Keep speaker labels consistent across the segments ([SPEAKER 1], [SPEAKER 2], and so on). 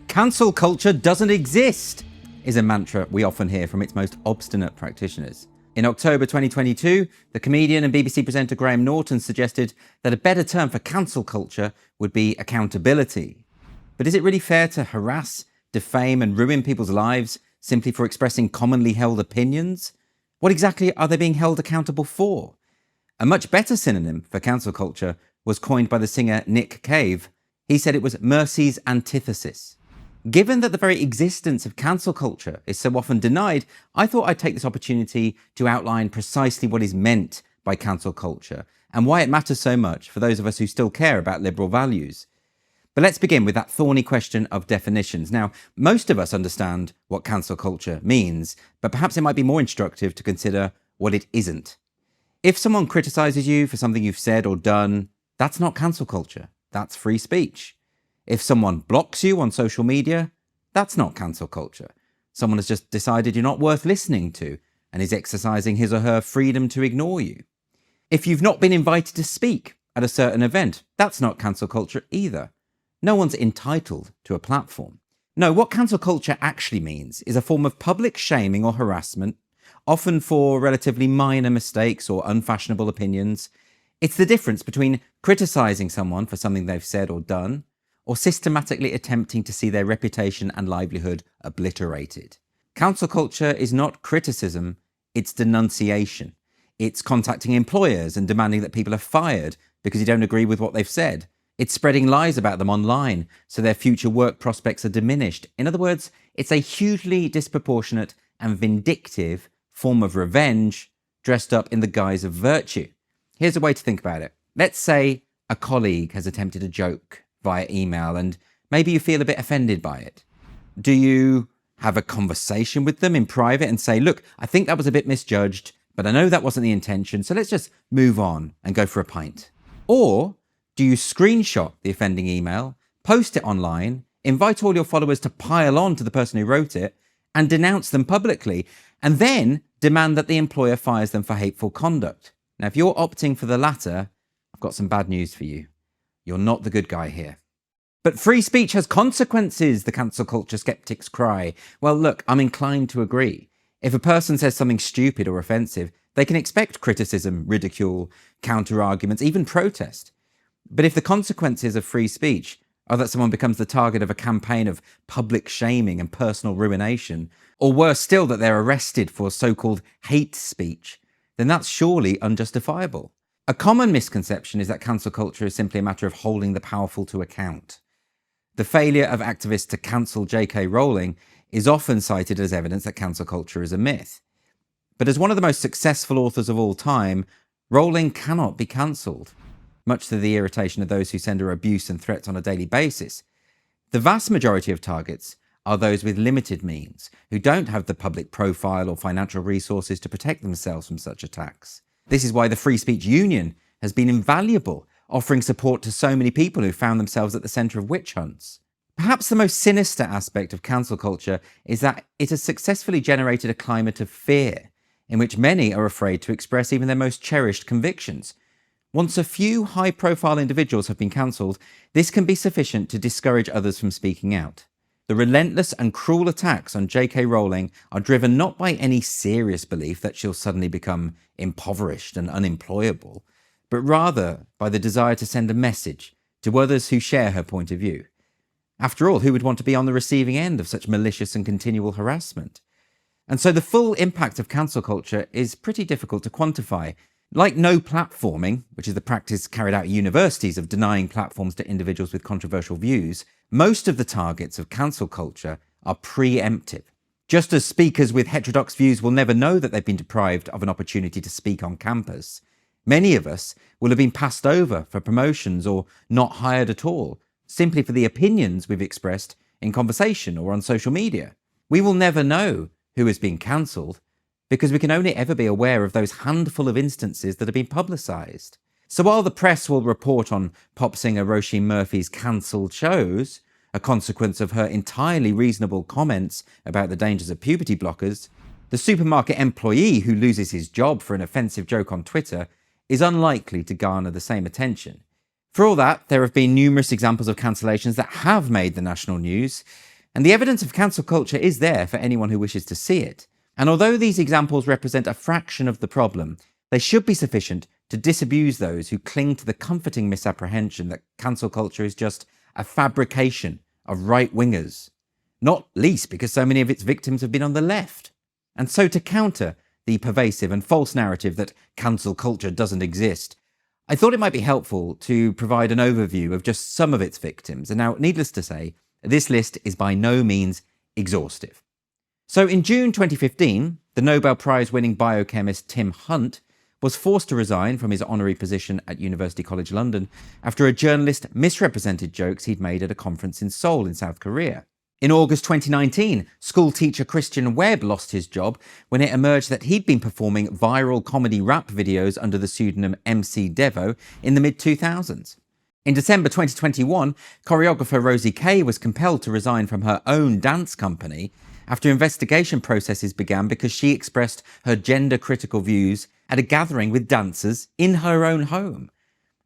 [SPEAKER 1] Cancel culture doesn't exist, is a mantra we often hear from its most obstinate practitioners. In October 2022, the comedian and BBC presenter Graham Norton suggested that a better term for cancel culture would be accountability. But is it really fair to harass, defame, and ruin people's lives simply for expressing commonly held opinions? What exactly are they being held accountable for? A much better synonym for cancel culture was coined by the singer Nick Cave. He said it was mercy's antithesis. Given that the very existence of cancel culture is so often denied, I thought I'd take this opportunity to outline precisely what is meant by cancel culture and why it matters so much for those of us who still care about liberal values. But let's begin with that thorny question of definitions. Now, most of us understand what cancel culture means, but perhaps it might be more instructive to consider what it isn't. If someone criticizes you for something you've said or done, that's not cancel culture, that's free speech. If someone blocks you on social media, that's not cancel culture. Someone has just decided you're not worth listening to and is exercising his or her freedom to ignore you. If you've not been invited to speak at a certain event, that's not cancel culture either. No one's entitled to a platform. No, what cancel culture actually means is a form of public shaming or harassment, often for relatively minor mistakes or unfashionable opinions. It's the difference between criticizing someone for something they've said or done, or systematically attempting to see their reputation and livelihood obliterated. Cancel culture is not criticism, it's denunciation. It's contacting employers and demanding that people are fired because you don't agree with what they've said. It's spreading lies about them online so their future work prospects are diminished. In other words, it's a hugely disproportionate and vindictive form of revenge dressed up in the guise of virtue. Here's a way to think about it. Let's say a colleague has attempted a joke via email and maybe you feel a bit offended by it. Do you have a conversation with them in private and say, look, I think that was a bit misjudged, but I know that wasn't the intention, so let's just move on and go for a pint? Or do you screenshot the offending email, post it online, invite all your followers to pile on to the person who wrote it and denounce them publicly, and then demand that the employer fires them for hateful conduct? Now, if you're opting for the latter, I've got some bad news for you. You're not the good guy here. But free speech has consequences, the cancel culture skeptics cry. Well, look, I'm inclined to agree. If a person says something stupid or offensive, they can expect criticism, ridicule, counter-arguments, even protest. But if the consequences of free speech are that someone becomes the target of a campaign of public shaming and personal ruination, or worse still, that they're arrested for so-called hate speech, then that's surely unjustifiable. A common misconception is that cancel culture is simply a matter of holding the powerful to account. The failure of activists to cancel J.K. Rowling is often cited as evidence that cancel culture is a myth. But as one of the most successful authors of all time, Rowling cannot be cancelled, much to the irritation of those who send her abuse and threats on a daily basis. The vast majority of targets are those with limited means, who don't have the public profile or financial resources to protect themselves from such attacks. This is why the Free Speech Union has been invaluable, offering support to so many people who found themselves at the centre of witch hunts. Perhaps the most sinister aspect of cancel culture is that it has successfully generated a climate of fear, in which many are afraid to express even their most cherished convictions. Once a few high-profile individuals have been cancelled, this can be sufficient to discourage others from speaking out. The relentless and cruel attacks on J.K. Rowling are driven not by any serious belief that she'll suddenly become impoverished and unemployable, but rather by the desire to send a message to others who share her point of view. After all, who would want to be on the receiving end of such malicious and continual harassment? And so the full impact of cancel culture is pretty difficult to quantify. Like no platforming, which is the practice carried out at universities of denying platforms to individuals with controversial views, most of the targets of cancel culture are preemptive. Just as speakers with heterodox views will never know that they've been deprived of an opportunity to speak on campus, many of us will have been passed over for promotions or not hired at all, simply for the opinions we've expressed in conversation or on social media. We will never know who is being cancelled, because we can only ever be aware of those handful of instances that have been publicised. So while the press will report on pop singer Roisin Murphy's cancelled shows, a consequence of her entirely reasonable comments about the dangers of puberty blockers, the supermarket employee who loses his job for an offensive joke on Twitter is unlikely to garner the same attention. For all that, there have been numerous examples of cancellations that have made the national news, and the evidence of cancel culture is there for anyone who wishes to see it. And although these examples represent a fraction of the problem, they should be sufficient to disabuse those who cling to the comforting misapprehension that cancel culture is just a fabrication of right-wingers, not least because so many of its victims have been on the left. And so to counter the pervasive and false narrative that cancel culture doesn't exist, I thought it might be helpful to provide an overview of just some of its victims. And now, needless to say, this list is by no means exhaustive. So in June 2015, the Nobel Prize-winning biochemist Tim Hunt was forced to resign from his honorary position at University College London after a journalist misrepresented jokes he'd made at a conference in Seoul in South Korea. In August 2019, school teacher Christian Webb lost his job when it emerged that he'd been performing viral comedy rap videos under the pseudonym MC Devo in the mid-2000s. In December 2021, choreographer Rosie Kay was compelled to resign from her own dance company after investigation processes began because she expressed her gender-critical views at a gathering with dancers in her own home.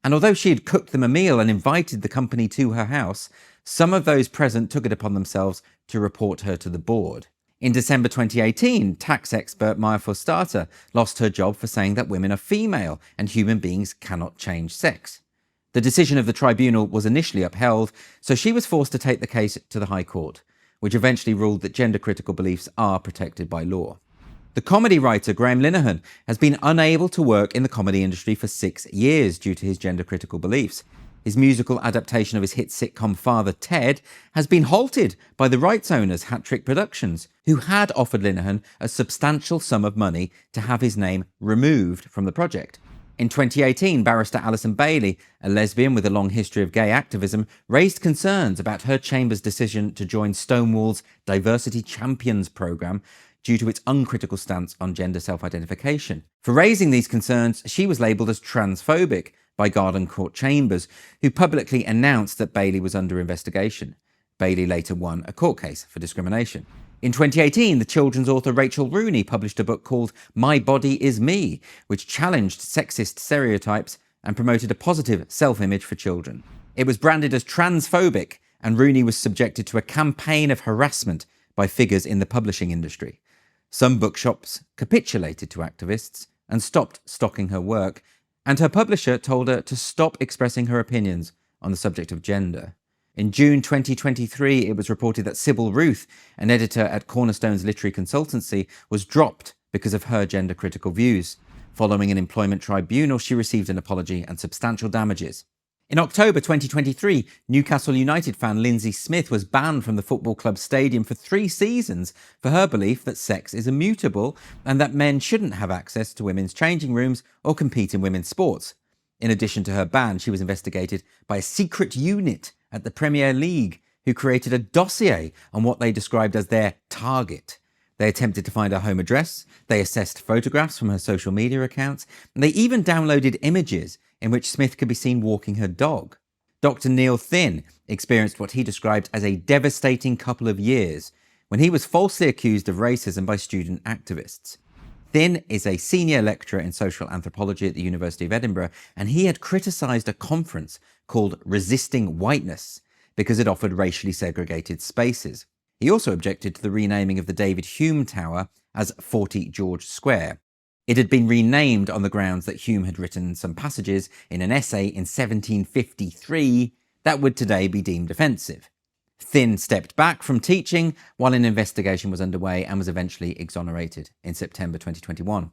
[SPEAKER 1] And although she had cooked them a meal and invited the company to her house, some of those present took it upon themselves to report her to the board. In December 2018, tax expert Maya Forstater lost her job for saying that women are female and human beings cannot change sex. The decision of the tribunal was initially upheld, so she was forced to take the case to the High Court, which eventually ruled that gender-critical beliefs are protected by law. The comedy writer Graham Linehan has been unable to work in the comedy industry for 6 years due to his gender-critical beliefs. His musical adaptation of his hit sitcom Father Ted has been halted by the rights owners Hat Trick Productions, who had offered Linehan a substantial sum of money to have his name removed from the project. In 2018, barrister Alison Bailey, a lesbian with a long history of gay activism, raised concerns about her chamber's decision to join Stonewall's Diversity Champions programme due to its uncritical stance on gender self-identification. For raising these concerns, she was labelled as transphobic by Garden Court Chambers, who publicly announced that Bailey was under investigation. Bailey later won a court case for discrimination. In 2018, the children's author Rachel Rooney published a book called My Body Is Me, which challenged sexist stereotypes and promoted a positive self-image for children. It was branded as transphobic, and Rooney was subjected to a campaign of harassment by figures in the publishing industry. Some bookshops capitulated to activists and stopped stocking her work, and her publisher told her to stop expressing her opinions on the subject of gender. In June 2023, it was reported that Sybil Ruth, an editor at Cornerstone's literary consultancy, was dropped because of her gender-critical views. Following an employment tribunal, she received an apology and substantial damages. In October 2023, Newcastle United fan Lindsay Smith was banned from the football club stadium for 3 seasons for her belief that sex is immutable and that men shouldn't have access to women's changing rooms or compete in women's sports. In addition to her ban, she was investigated by a secret unit at the Premier League who created a dossier on what they described as their target. They attempted to find her home address, they assessed photographs from her social media accounts, and they even downloaded images in which Smith could be seen walking her dog. Dr. Neil Thin experienced what he described as a devastating couple of years when he was falsely accused of racism by student activists. Thin is a senior lecturer in social anthropology at the University of Edinburgh, and he had criticised a conference called Resisting Whiteness because it offered racially segregated spaces. He also objected to the renaming of the David Hume Tower as 40 George Square. It had been renamed on the grounds that Hume had written some passages in an essay in 1753 that would today be deemed offensive. Thin stepped back from teaching while an investigation was underway and was eventually exonerated in September 2021.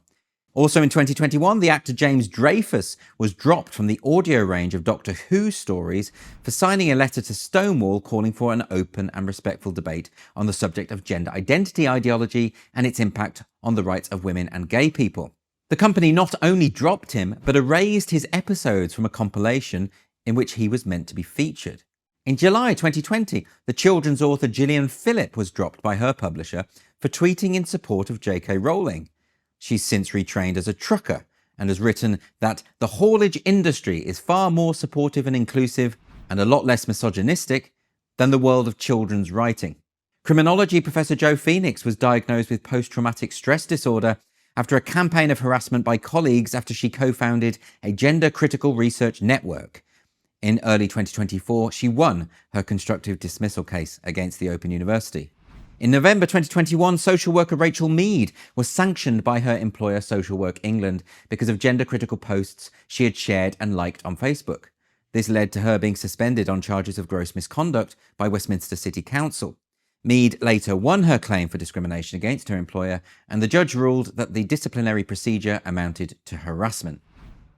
[SPEAKER 1] Also in 2021, the actor James Dreyfus was dropped from the audio range of Doctor Who stories for signing a letter to Stonewall calling for an open and respectful debate on the subject of gender identity ideology and its impact on the rights of women and gay people. The company not only dropped him, but erased his episodes from a compilation in which he was meant to be featured. In July 2020, the children's author Gillian Phillip was dropped by her publisher for tweeting in support of J.K. Rowling. She's since retrained as a trucker and has written that the haulage industry is far more supportive and inclusive and a lot less misogynistic than the world of children's writing. Criminology professor Joe Phoenix was diagnosed with post-traumatic stress disorder after a campaign of harassment by colleagues after she co-founded a gender-critical research network. In early 2024, she won her constructive dismissal case against the Open University. In November 2021, social worker Rachel Mead was sanctioned by her employer Social Work England because of gender-critical posts she had shared and liked on Facebook. This led to her being suspended on charges of gross misconduct by Westminster City Council. Mead later won her claim for discrimination against her employer, and the judge ruled that the disciplinary procedure amounted to harassment.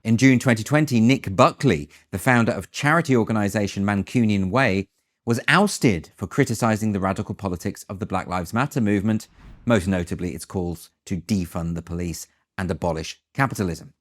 [SPEAKER 1] In June 2020, Nick Buckley, the founder of charity organisation Mancunian Way, was ousted for criticising the radical politics of the Black Lives Matter movement, most notably its calls to defund the police and abolish capitalism.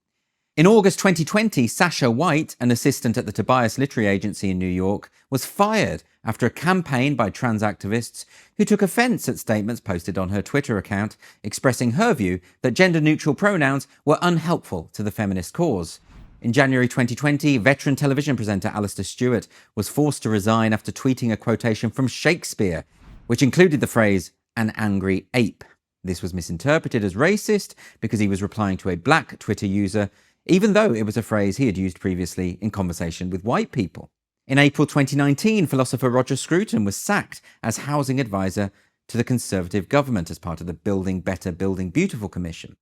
[SPEAKER 1] In August 2020, Sasha White, an assistant at the Tobias Literary Agency in New York, was fired after a campaign by trans activists who took offence at statements posted on her Twitter account expressing her view that gender-neutral pronouns were unhelpful to the feminist cause. In January 2020, veteran television presenter Alistair Stewart was forced to resign after tweeting a quotation from Shakespeare, which included the phrase, "an angry ape." This was misinterpreted as racist because he was replying to a black Twitter user, even though it was a phrase he had used previously in conversation with white people. In April 2019, philosopher Roger Scruton was sacked as housing advisor to the Conservative government as part of the Building Better, Building Beautiful Commission.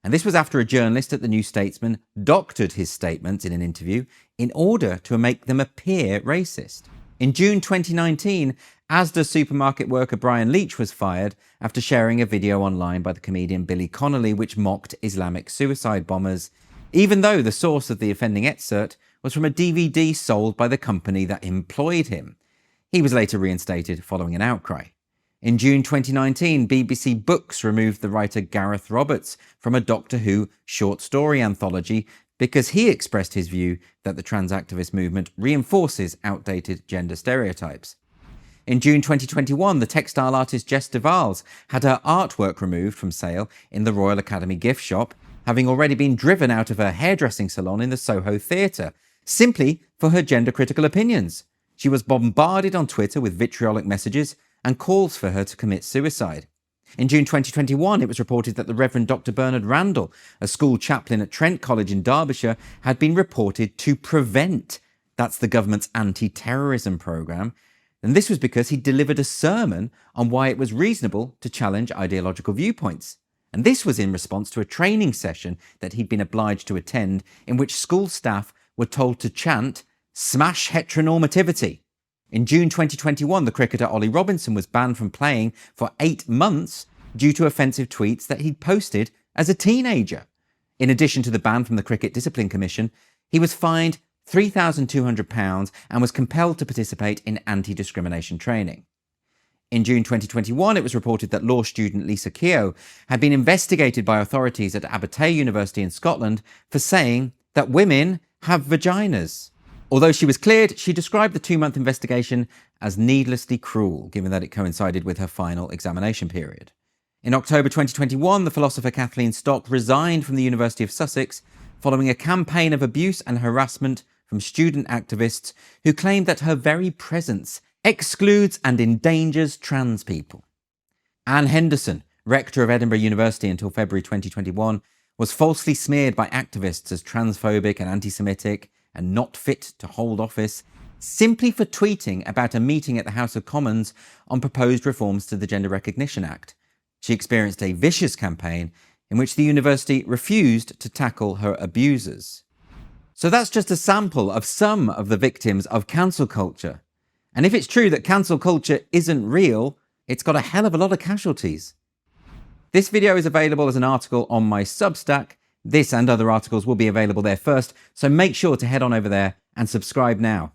[SPEAKER 1] And this was after a journalist at the New Statesman doctored his statements in an interview in order to make them appear racist. In June 2019, Asda supermarket worker Brian Leach was fired after sharing a video online by the comedian Billy Connolly which mocked Islamic suicide bombers, even though the source of the offending excerpt was from a DVD sold by the company that employed him. He was later reinstated following an outcry. In June 2019, BBC Books removed the writer Gareth Roberts from a Doctor Who short story anthology because he expressed his view that the trans activist movement reinforces outdated gender stereotypes. In June 2021, the textile artist Jess DeVals had her artwork removed from sale in the Royal Academy gift shop, having already been driven out of her hairdressing salon in the Soho Theatre, simply for her gender-critical opinions. She was bombarded on Twitter with vitriolic messages and calls for her to commit suicide. In June 2021, it was reported that the Reverend Dr. Bernard Randall, a school chaplain at Trent College in Derbyshire, had been reported to prevent, that's the government's anti-terrorism programme, and this was because he delivered a sermon on why it was reasonable to challenge ideological viewpoints. And this was in response to a training session that he'd been obliged to attend in which school staff were told to chant, "Smash heteronormativity." In June 2021, the cricketer Ollie Robinson was banned from playing for 8 months due to offensive tweets that he'd posted as a teenager. In addition to the ban from the Cricket Discipline Commission, he was fined £3,200 and was compelled to participate in anti-discrimination training. In June 2021, it was reported that law student Lisa Keogh had been investigated by authorities at Advertise University in Scotland for saying that women have vaginas. Although she was cleared, she described the 2-month investigation as needlessly cruel, given that it coincided with her final examination period. In October 2021, the philosopher Kathleen Stock resigned from the University of Sussex following a campaign of abuse and harassment from student activists who claimed that her very presence excludes and endangers trans people. Anne Henderson, rector of Edinburgh University until February 2021, was falsely smeared by activists as transphobic and anti-Semitic and not fit to hold office, simply for tweeting about a meeting at the House of Commons on proposed reforms to the Gender Recognition Act. She experienced a vicious campaign in which the university refused to tackle her abusers. So that's just a sample of some of the victims of cancel culture. And if it's true that cancel culture isn't real, it's got a hell of a lot of casualties. This video is available as an article on my Substack. This and other articles will be available there first, so make sure to head on over there and subscribe now.